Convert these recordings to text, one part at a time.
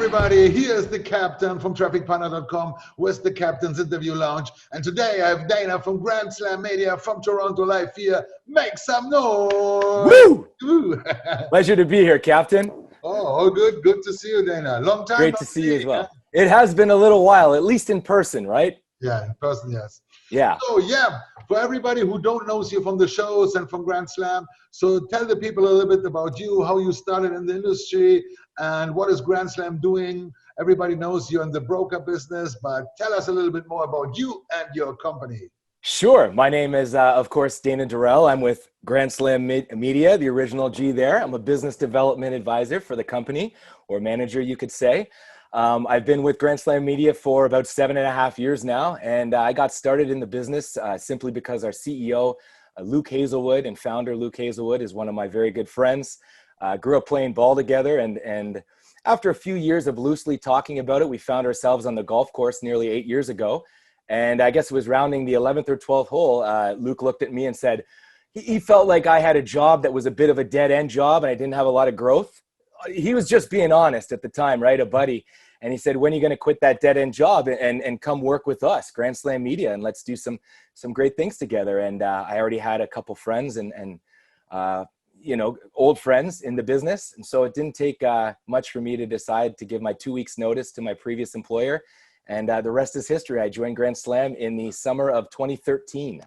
everybody, here's the captain from TrafficPartner.com with the Captain's Interview Lounge. And today I have Dayna from Grand Slam Media from Toronto live here. Make some noise! Woo! Pleasure to be here, Captain. Oh, good. Good to see you, Dayna. Long time Great to see you as well. It has been a little while, at least in person, right? Yeah, in person, yes. Yeah. So, yeah, for everybody who don't know you from the shows and from Grand Slam, so tell the people a little bit about you, how you started in the industry, and what is Grand Slam doing. Everybody knows you're in the broker business, but tell us a little bit more about you and your company. Sure. My name is, of course, Dayna Durrell. I'm with Grand Slam Media, the original G there. I'm a business development advisor for the company, or manager, you could say. I've been with Grand Slam Media for about 7.5 years now, and I got started in the business simply because our CEO, Luke Hazelwood, and founder Luke Hazelwood is one of my very good friends. Grew up playing ball together, and after a few years of loosely talking about it, we found ourselves on the golf course nearly 8 years ago. And I guess it was rounding the 11th or 12th hole. Luke looked at me and said, he felt like I had a job that was a bit of a dead end job and I didn't have a lot of growth. He was just being honest at the time, right? A buddy. And he said, when are you going to quit that dead end job and come work with us, Grand Slam Media, and let's do some great things together. And I already had a couple friends and you know, old friends in the business. And so it didn't take much for me to decide to give my 2 weeks notice to my previous employer. And the rest is history. I joined Grand Slam in the summer of 2013.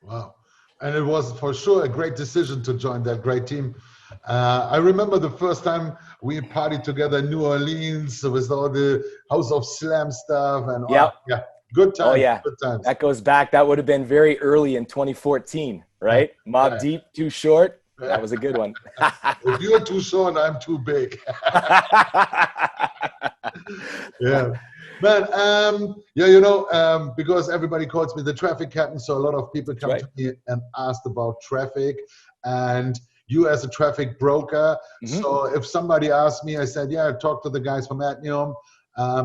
Wow. And it was for sure a great decision to join that great team. I remember the first time we partied together in New Orleans with all the House of Slam stuff. And yep. Yeah, good times. Oh, yeah. Good times. That goes back. That would have been very early in 2014, right? Mob Deep, Too Short. That was a good one. If you're too short, I'm too big. Yeah. Man, yeah, you know, because everybody calls me the traffic captain, so a lot of people come to me and ask about traffic, and you as a traffic broker. So if somebody asks me, I said, yeah, talk to the guys from Adnium,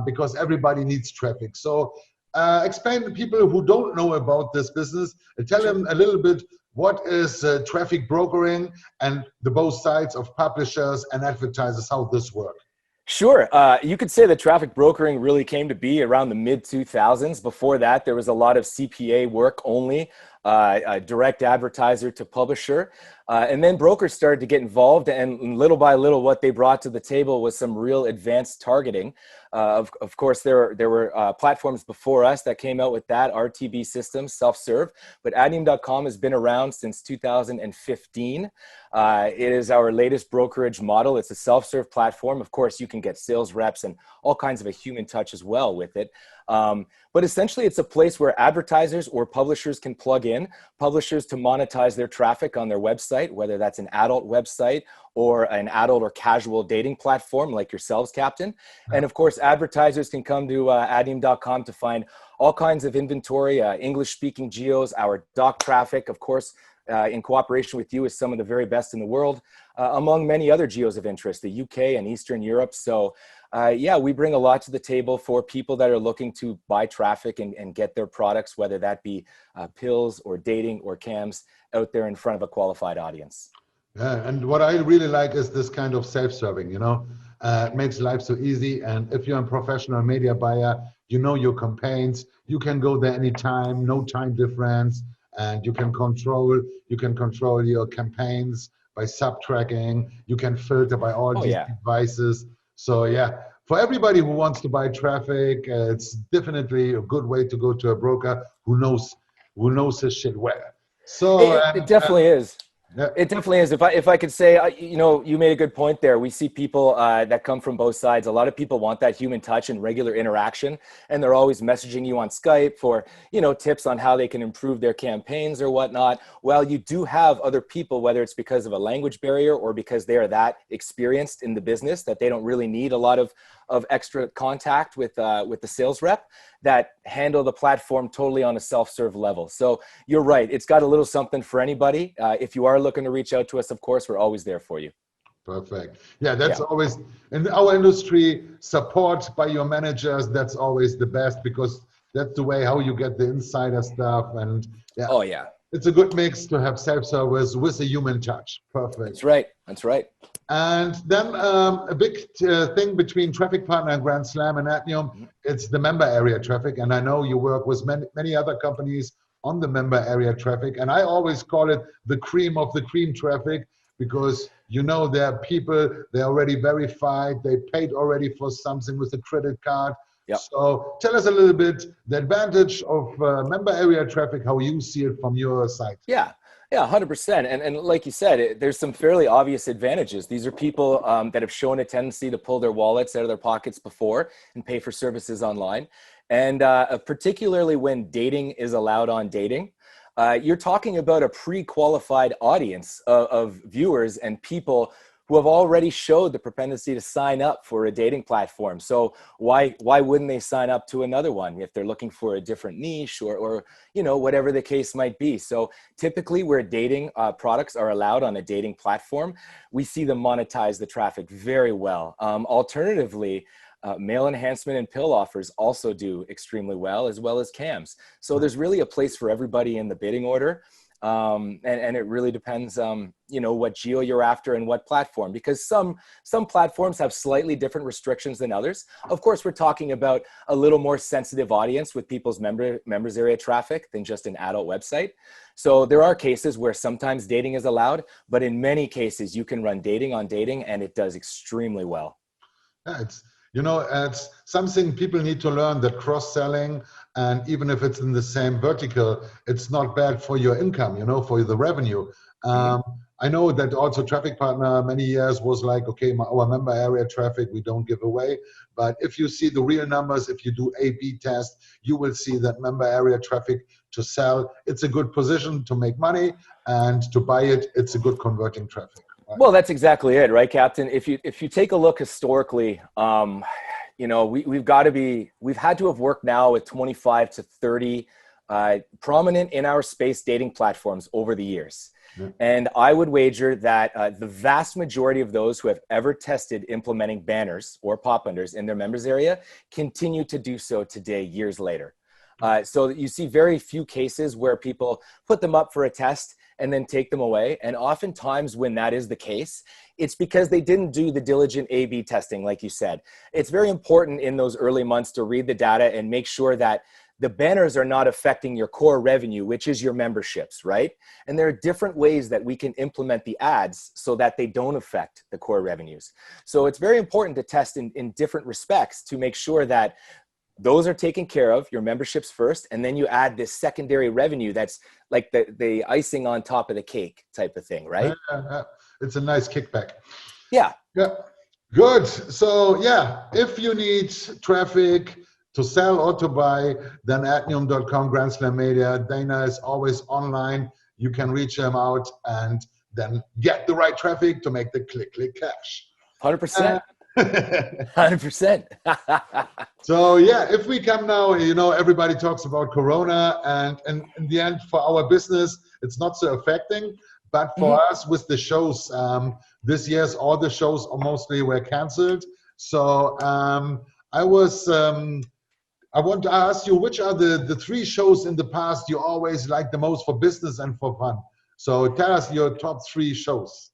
because everybody needs traffic. So explain to people who don't know about this business, and tell them a little bit what is traffic brokering and the both sides of publishers and advertisers, how this works. Sure. You could say that traffic brokering really came to be around the mid-2000s. Before that, there was a lot of CPA work only, direct advertiser to publisher. And then brokers started to get involved, and little by little, what they brought to the table was some real advanced targeting. Of course, there were platforms before us that came out with that, RTB systems, self-serve, but Adnium.com has been around since 2015. It is our latest brokerage model. It's a self-serve platform. Of course, you can get sales reps and all kinds of a human touch as well with it. But essentially, it's a place where advertisers or publishers can plug in, publishers to monetize their traffic on their website, whether that's an adult website or an adult or casual dating platform like yourselves, Captain. And of course, advertisers can come to Adnium.com to find all kinds of inventory, English-speaking geos, our doc traffic, of course, in cooperation with you is some of the very best in the world, among many other geos of interest, the UK and Eastern Europe. So yeah, we bring a lot to the table for people that are looking to buy traffic and get their products, whether that be pills or dating or cams, out there in front of a qualified audience. Yeah, and what I really like is this kind of self-serving, you know, it makes life so easy. And if you're a professional media buyer, you know your campaigns, you can go there anytime, no time difference, and you can control your campaigns by sub-tracking, you can filter by all these devices. So yeah, for everybody who wants to buy traffic, it's definitely a good way to go to a broker who knows his shit well. So it definitely is. Yeah. It definitely is. If I could say, you know, you made a good point there. We see people that come from both sides. A lot of people want that human touch and regular interaction, and they're always messaging you on Skype for, you know, tips on how they can improve their campaigns or whatnot. Well, you do have other people, whether it's because of a language barrier or because they are that experienced in the business that they don't really need a lot of extra contact with the sales rep, that handle the platform totally on a self-serve level. So you're right. It's got a little something for anybody. If you are looking to reach out to us, of course, we're always there for you. Perfect. Yeah, that's always, in our industry, support by your managers, that's always the best, because that's the way how you get the insider stuff. And yeah. Oh, yeah. it's a good mix to have self-service with a human touch. Perfect. That's right. That's right. And then a big thing between Traffic Partner and Grand Slam and Adnium, it's the member area traffic. And I know you work with many other companies on the member area traffic. And I always call it the cream of the cream traffic, because you know there are people, they're already verified, they paid already for something with a credit card. Yep. So tell us a little bit the advantage of member area traffic, how you see it from your side. Yeah. Yeah, 100%. And like you said, there's some fairly obvious advantages. These are people that have shown a tendency to pull their wallets out of their pockets before and pay for services online. And particularly when dating is allowed on dating, you're talking about a pre-qualified audience of viewers and people who have already showed the propensity to sign up for a dating platform. So why wouldn't they sign up to another one if they're looking for a different niche or you know, whatever the case might be? So typically where dating products are allowed on a dating platform, we see them monetize the traffic very well. Alternatively, mail enhancement and pill offers also do extremely well, as well as cams. So there's really a place for everybody in the bidding order. And it really depends, you know, what geo you're after and what platform, because some platforms have slightly different restrictions than others. Of course, we're talking about a little more sensitive audience with people's members area traffic than just an adult website. So there are cases where sometimes dating is allowed, but in many cases you can run dating on dating and it does extremely well. Yeah, it's something people need to learn, that cross-selling, and even if it's in the same vertical, it's not bad for your income, for the revenue. I know that also Traffic Partner many years was like, okay, our member area traffic, we don't give away. But if you see the real numbers, if you do A/B test, you will see that member area traffic to sell, it's a good position to make money, and to buy it, it's a good converting traffic. Well, that's exactly it, right, Captain? If you take a look historically, we've had to have worked now with 25 to 30 prominent in our space dating platforms over the years. Yeah. And I would wager that the vast majority of those who have ever tested implementing banners or pop-unders in their members area continue to do so today, years later. So you see very few cases where people put them up for a test and then take them away. And oftentimes when that is the case, it's because they didn't do the diligent A/B testing, like you said. It's very important in those early months to read the data and make sure that the banners are not affecting your core revenue, which is your memberships, right? And there are different ways that we can implement the ads so that they don't affect the core revenues. So it's very important to test in different respects to make sure that those are taken care of, your memberships first, and then you add this secondary revenue that's like the icing on top of the cake type of thing, right? It's a nice kickback. Yeah. Yeah. Good. So yeah, if you need traffic to sell or to buy, then adnium.com, Grand Slam Media. Dayna is always online. You can reach them out and then get the right traffic to make the click cash. 100%. 100%. So yeah, if we come now, everybody talks about Corona, and in the end, for our business, it's not so affecting. But for us, with the shows, this year's all the shows mostly were canceled. So I want to ask you, which are the 3 shows in the past you always like the most for business and for fun? So tell us your top 3 shows.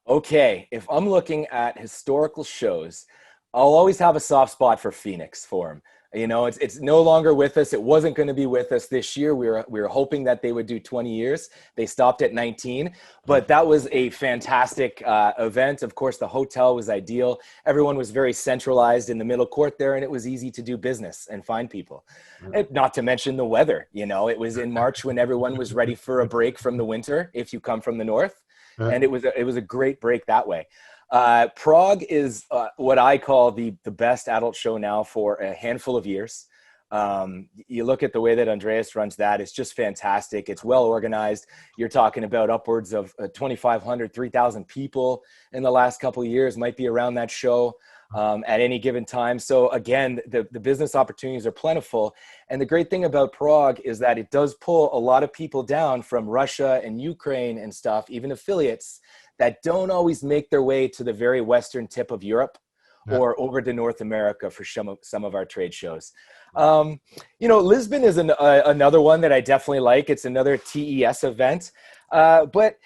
Okay, if I'm looking at historical shows, I'll always have a soft spot for Phoenix for them. It's no longer with us. It wasn't going to be with us this year. We were hoping that they would do 20 years. They stopped at 19, but that was a fantastic event. Of course, the hotel was ideal. Everyone was very centralized in the middle court there, and it was easy to do business and find people. And not to mention the weather. It was in March when everyone was ready for a break from the winter, if you come from the north. And it was a great break that way. Prague is what I call the best adult show now for a handful of years. You look at the way that Andreas runs that, it's just fantastic. It's well organized. You're talking about upwards of 2,500, 3,000 people in the last couple of years might be around that show at any given time. So again, the business opportunities are plentiful. And the great thing about Prague is that it does pull a lot of people down from Russia and Ukraine and stuff, even affiliates that don't always make their way to the very western tip of Europe or over to North America for some of our trade shows. Lisbon is another one that I definitely like. It's another TES event. But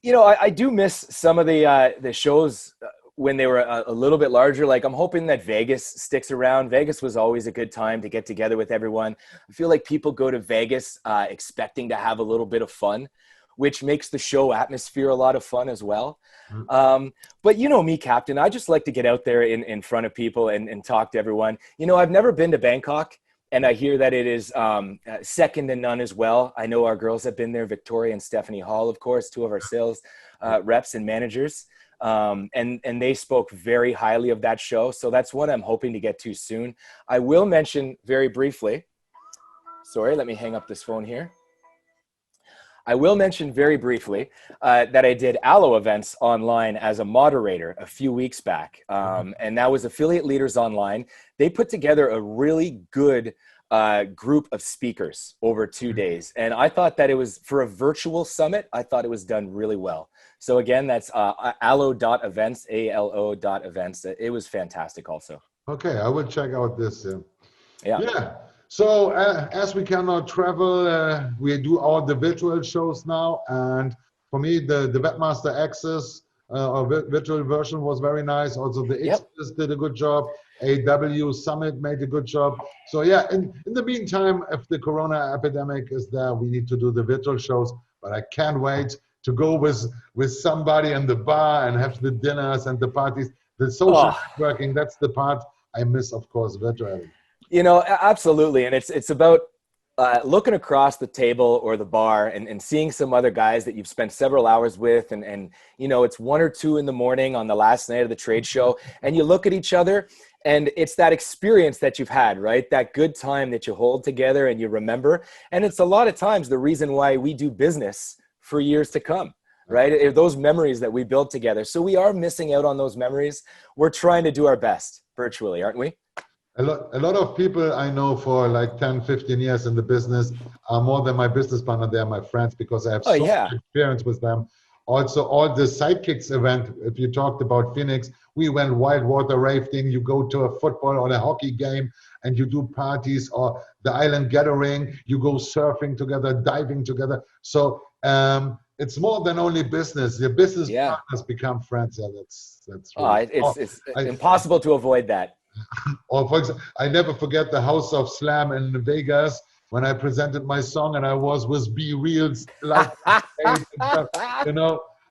I do miss some of the shows when they were a little bit larger. Like, I'm hoping that Vegas sticks around. Vegas was always a good time to get together with everyone. I feel like people go to Vegas expecting to have a little bit of fun, which makes the show atmosphere a lot of fun as well. But you know me, Captain, I just like to get out there in front of people and talk to everyone. I've never been to Bangkok, and I hear that it is second to none as well. I know our girls have been there, Victoria and Stephanie Hall, of course, two of our sales reps and managers. And they spoke very highly of that show. So that's one I'm hoping to get to soon. I will mention very briefly, sorry, let me hang up this phone here. I will mention very briefly that I did Allo events online as a moderator a few weeks back. And that was Affiliate Leaders Online. They put together a really good group of speakers over 2 days. And I thought that it was, for a virtual summit, I thought it was done really well. So again, that's allo.events, ALO.events. It was fantastic also. Okay, I will check out this. Yeah. So as we cannot travel, we do all the virtual shows now. And for me, the Webmaster Access or virtual version was very nice. Also, the XPS did a good job. AW Summit made a good job. So yeah, in the meantime, if the Corona epidemic is there, we need to do the virtual shows. But I can't wait to go with somebody in the bar and have the dinners and the parties. The social networking, that's the part I miss, of course, virtually. Absolutely. And it's about looking across the table or the bar and seeing some other guys that you've spent several hours with. And it's 1 or 2 in the morning on the last night of the trade show. And you look at each other, and it's that experience that you've had, right? That good time that you hold together and you remember. And it's a lot of times the reason why we do business for years to come, right? Those memories that we built together. So we are missing out on those memories. We're trying to do our best virtually, aren't we? A lot of people I know for like 10, 15 years in the business are more than my business partner. They're my friends because I have so much experience with them. Also, all the Sidekicks event, if you talked about Phoenix, we went wild water rafting. You go to a football or a hockey game and you do parties, or the island gathering. You go surfing together, diving together. So it's more than only business. The business partners become friends. Yeah, that's really it's impossible to avoid that. Or for example, I never forget the House of Slam in Vegas when I presented my song and I was with Be Real's live and stuff,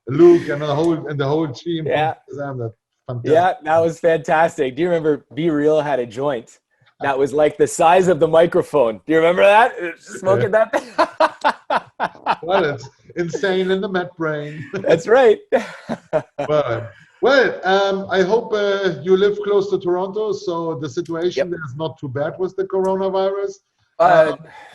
Luke and the whole team. Yeah. That's fantastic. Yeah, that was fantastic. Do you remember Be Real had a joint that was like the size of the microphone? Do you remember that? Smoking that thing? Well, it's insane in the Met brain. That's right. Well, I hope you live close to Toronto, so the situation there is not too bad with the coronavirus.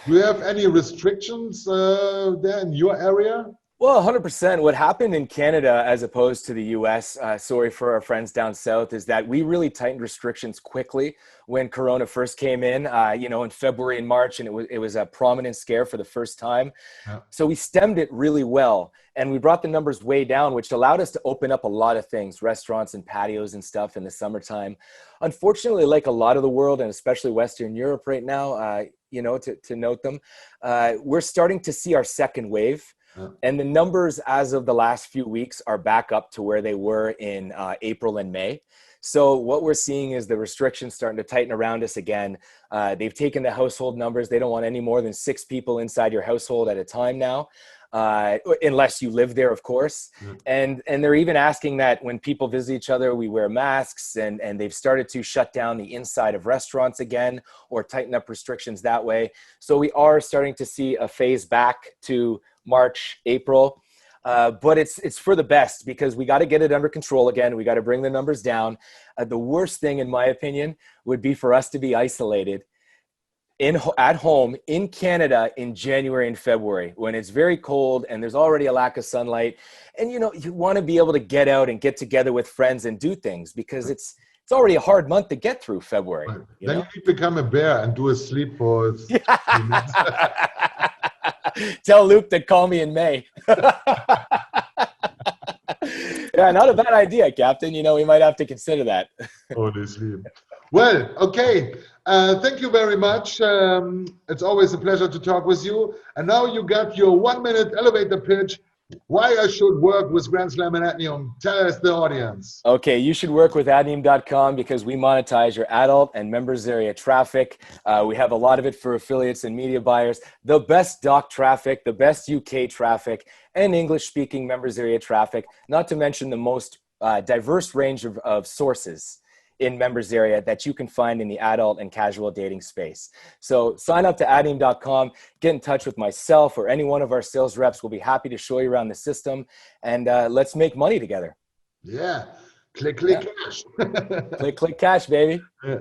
Do you have any restrictions there in your area? Well, 100%. What happened in Canada as opposed to the US, sorry for our friends down south, is that we really tightened restrictions quickly when Corona first came in, in February and March, and it was a prominent scare for the first time. Yeah. So we stemmed it really well, and we brought the numbers way down, which allowed us to open up a lot of things, restaurants and patios and stuff in the summertime. Unfortunately, like a lot of the world, and especially Western Europe right now, to note them, we're starting to see our second wave. And the numbers as of the last few weeks are back up to where they were in April and May. So what we're seeing is the restrictions starting to tighten around us again. They've taken the household numbers. They don't want any more than 6 people inside your household at a time now, unless you live there, of course. And they're even asking that when people visit each other, we wear masks, and they've started to shut down the inside of restaurants again or tighten up restrictions that way. So we are starting to see a phase back to March, April, but it's for the best because we got to get it under control again. We got to bring the numbers down. The worst thing, in my opinion, would be for us to be isolated at home in Canada in January and February when it's very cold and there's already a lack of sunlight. And you want to be able to get out and get together with friends and do things because it's already a hard month to get through February. Right. Then you need to become a bear and do a sleep for Tell Luke to call me in May. Yeah, not a bad idea, Captain. You know, we might have to consider that. Honestly. Well, okay. Thank you very much. It's always a pleasure to talk with you. And now you got your 1-minute elevator pitch. Why I should work with Grand Slam and Adnium. Tell us, the audience. Okay, you should work with Adnium.com because we monetize your adult and members area traffic. We have a lot of it for affiliates and media buyers. The best doc traffic, the best UK traffic, and English-speaking members area traffic, not to mention the most diverse range of sources in members area that you can find in the adult and casual dating space. So sign up to Adnium.com, get in touch with myself or any one of our sales reps. We'll be happy to show you around the system, and let's make money together. Yeah. Click, click, cash. Click, click, cash, baby. Yeah.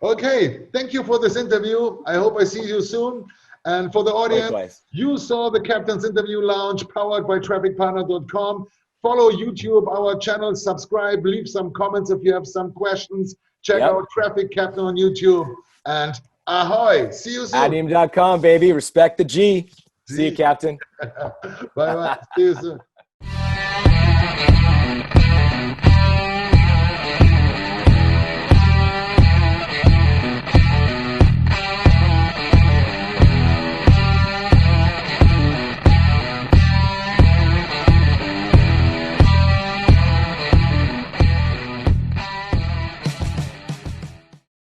Okay. Thank you for this interview. I hope I see you soon. And for the audience, Likewise. You saw the Captain's Interview Lounge powered by TrafficPartner.com. Follow YouTube, our channel, subscribe, leave some comments if you have some questions. Check out Traffic Captain on YouTube. And ahoy, see you soon. Adnium.com, baby. Respect the G. See you, Captain. Bye-bye. See you soon.